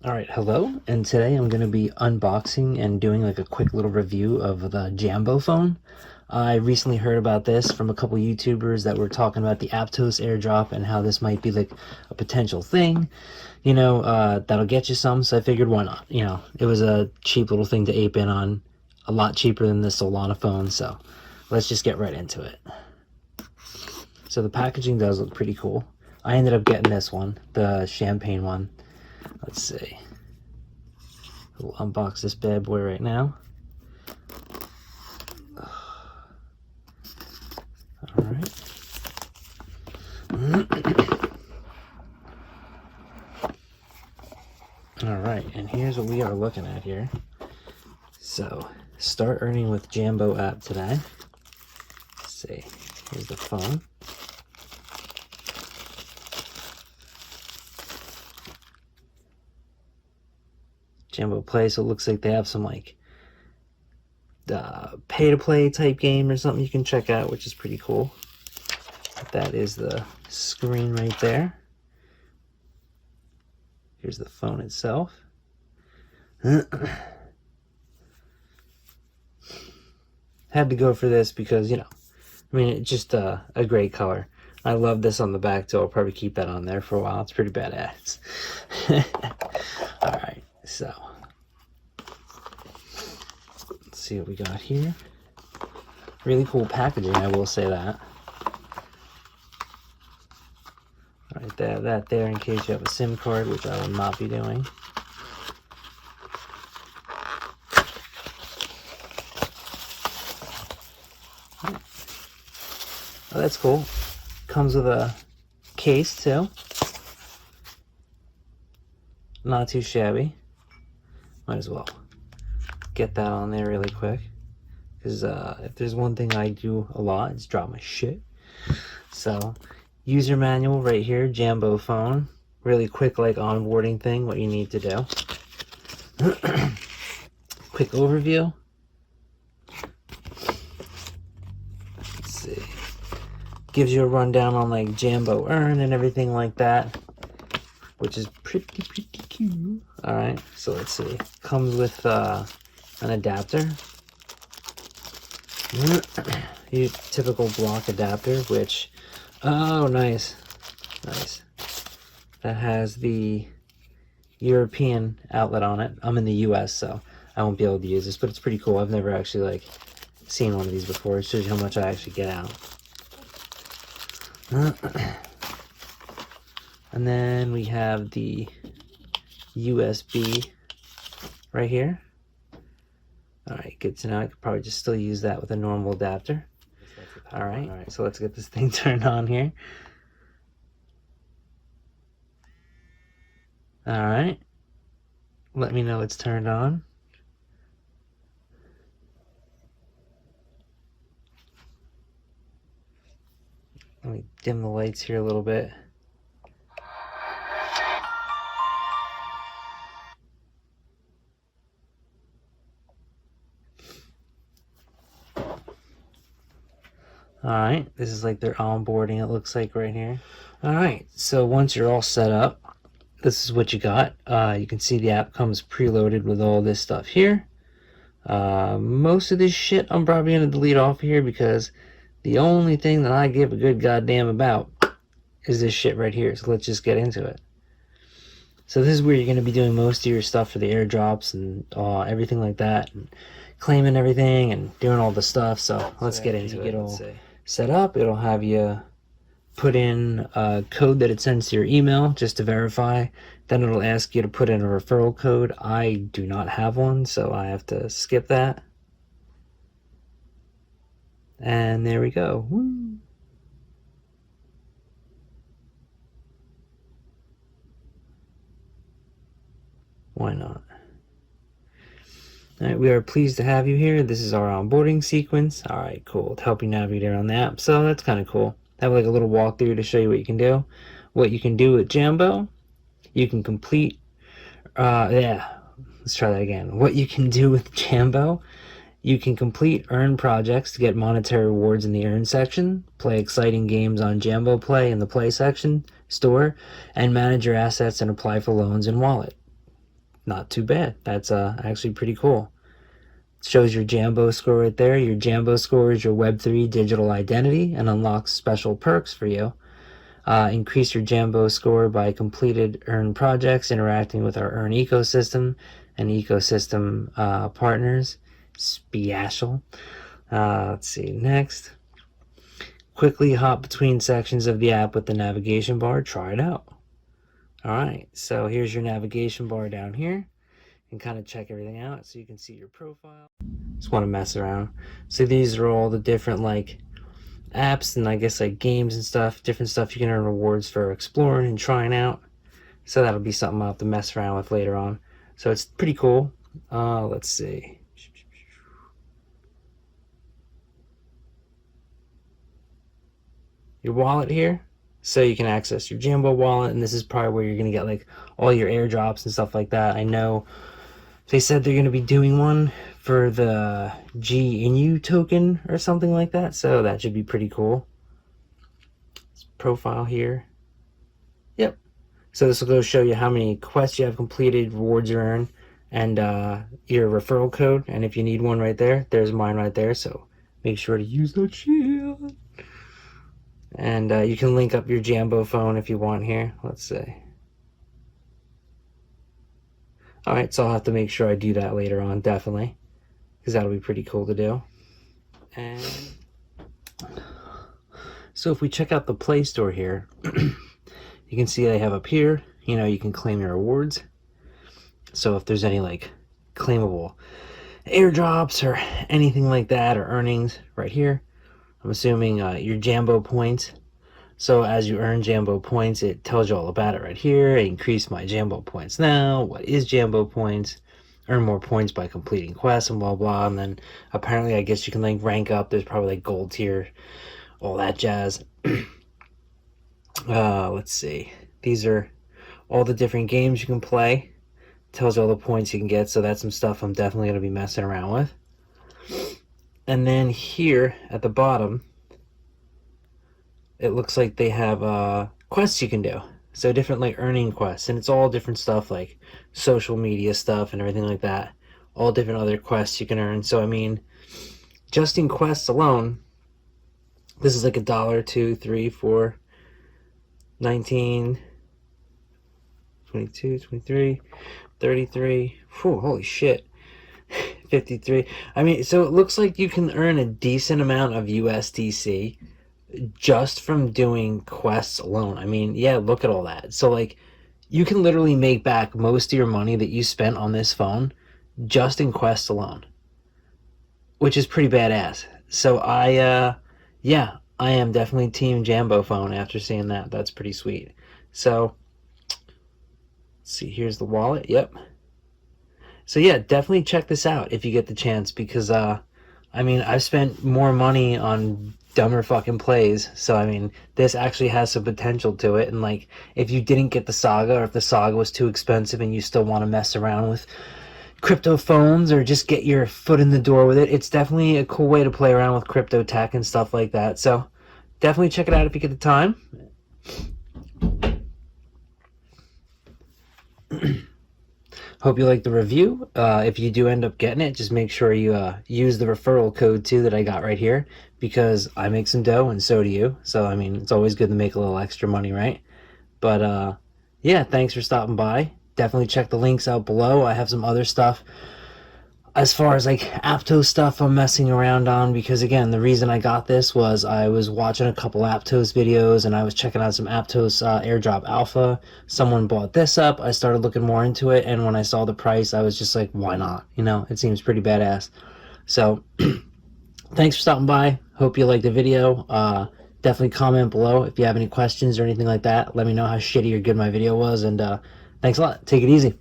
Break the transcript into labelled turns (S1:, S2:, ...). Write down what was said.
S1: Alright, hello, and today I'm going to be unboxing and doing like a quick little review of the JamboPhone. I recently heard about this from a couple YouTubers that were talking about the Aptos airdrop and how this might be like a potential thing, that'll get you some, so I figured why not, it was a cheap little thing to ape in on, a lot cheaper than the Solana phone, so let's just get right into it. So the packaging does look pretty cool. I ended up getting this one, the champagne one. Let's see. We'll unbox this bad boy right now. Alright. Alright, and here's what we are looking at here. So, start earning with Jambo app today. Let's see. Here's the phone. Jambo Play, so it looks like they have some like pay-to-play type game or something you can check out, which is pretty cool. That is the screen right there. Here's the phone itself. Had to go for this because, it's just a great color. I love this on the back too. I'll probably keep that on there for a while. It's pretty badass. Alright, so let's see what we got here. Really cool packaging, I will say that. Alright, they have that there in case you have a SIM card, which I will not be doing. Oh, that's cool. Comes with a case too. Not too shabby. Might as well get that on there really quick. Because if there's one thing I do a lot, it's drop my shit. So, user manual right here, JamboPhone. Really quick like onboarding thing, what you need to do. Quick overview. Let's see. Gives you a rundown on like Jambo Earn and everything like that, which is pretty cute. Alright, so let's see. Comes with an adapter. Your typical block adapter, which, oh, nice. That has the European outlet on it. I'm in the US, so I won't be able to use this, but it's pretty cool. I've never actually seen one of these before. It shows you how much I actually get out. And then we have the USB right here. Alright, good to know. I could probably just still use that with a normal adapter. Alright, so let's get this thing turned on here. Alright. Let me know it's turned on. Let me dim the lights here a little bit. Alright, this is like their onboarding, it looks like right here. Alright, so once you're all set up, this is what you got. You can see the app comes preloaded with all this stuff here. Most of this shit I'm probably going to delete off here because the only thing that I give a good goddamn about is this shit right here. So let's just get into it. So this is where you're going to be doing most of your stuff for the airdrops and everything like that, and claiming everything and doing all the stuff. So let's get into it. Get all set up. It'll have you put in a code that it sends to your email just to verify. Then it'll ask you to put in a referral code. I do not have one, so I have to skip that. And there we go. Woo. Why not? Alright, we are pleased to have you here. This is our onboarding sequence. Alright, cool. To help you navigate around the app. So that's kind of cool. I have like a little walkthrough to show you what you can do. What you can do with Jambo. You can complete... let's try that again. What you can do with Jambo. You can complete earn projects to get monetary rewards in the earn section, play exciting games on Jambo Play in the play section, store, and manage your assets and apply for loans in wallet. not too bad. That's actually pretty cool. It shows your Jambo score right there. Your Jambo score is your Web3 digital identity and unlocks special perks for you. Increase your Jambo score by completed earn projects, interacting with our earn ecosystem and ecosystem partners. Special. Let's see, next. Quickly hop between sections of the app with the navigation bar. Try it out. Alright, so here's your navigation bar down here. And kind of check everything out so you can see your profile. Just want to mess around. So these are all the different like apps and I guess like games and stuff, different stuff you can earn rewards for exploring and trying out. So that'll be something I'll have to mess around with later on. So it's pretty cool. Let's see. Your wallet here, so you can access your Jambo wallet, and this is probably where you're gonna get like all your airdrops and stuff like that. I know they said they're gonna be doing one for the GNU token or something like that, so that should be pretty cool. Profile here. Yep. So this will go show you how many quests you have completed, rewards you earn, and your referral code. And if you need one right there, there's mine right there. So make sure to use that shit. And you can link up your JamboPhone if you want here. Let's see. Alright, so I'll have to make sure I do that later on, definitely. Because that'll be pretty cool to do. And so if we check out the Play Store here, you can see they have up here, you know, you can claim your rewards. So if there's any like claimable airdrops or anything like that or earnings right here, I'm assuming your Jambo points. So as you earn Jambo points, it tells you all about it right here. Increase my Jambo points now. What is Jambo points? Earn more points by completing quests and blah blah. And then apparently I guess you can like rank up. There's probably like gold tier, all that jazz. Let's see. These are all the different games you can play. Tells you all the points you can get. So that's some stuff I'm definitely going to be messing around with. And then here at the bottom, it looks like they have quests you can do. So different like earning quests, and it's all different stuff like social media stuff and everything like that. All different other quests you can earn. So I mean, just in quests alone, this is like $1, $2, $3, $4, 19, 22, 23, 33. Whew, holy shit. 53. I mean, so it looks like you can earn a decent amount of USDC just from doing quests alone. I mean, yeah, look at all that. So like you can literally make back most of your money that you spent on this phone just in quests alone, which is pretty badass. So yeah, I am definitely team JamboPhone after seeing that. That's pretty sweet. So let's see, here's the wallet. Yep. So yeah, definitely check this out if you get the chance, because I mean, I've spent more money on dumber fucking plays, so I mean, this actually has some potential to it. And like, if you didn't get the Saga, or if the Saga was too expensive and you still want to mess around with crypto phones or just get your foot in the door with it, it's definitely a cool way to play around with crypto tech and stuff like that. So definitely check it out if you get the time. Hope you like the review. If you do end up getting it, just make sure you use the referral code too that I got right here, because I make some dough and so do you. So I mean, it's always good to make a little extra money, right? But yeah, thanks for stopping by. Definitely check the links out below. I have some other stuff as far as like Aptos stuff I'm messing around on, because again, the reason I got this was I was watching a couple Aptos videos and I was checking out some Aptos airdrop alpha. Someone bought this up. I started looking more into it, and when I saw the price, I was just like, why not? You know, it seems pretty badass. So thanks for stopping by. Hope you liked the video. Definitely comment below if you have any questions or anything like that. Let me know how shitty or good my video was, and thanks a lot. Take it easy.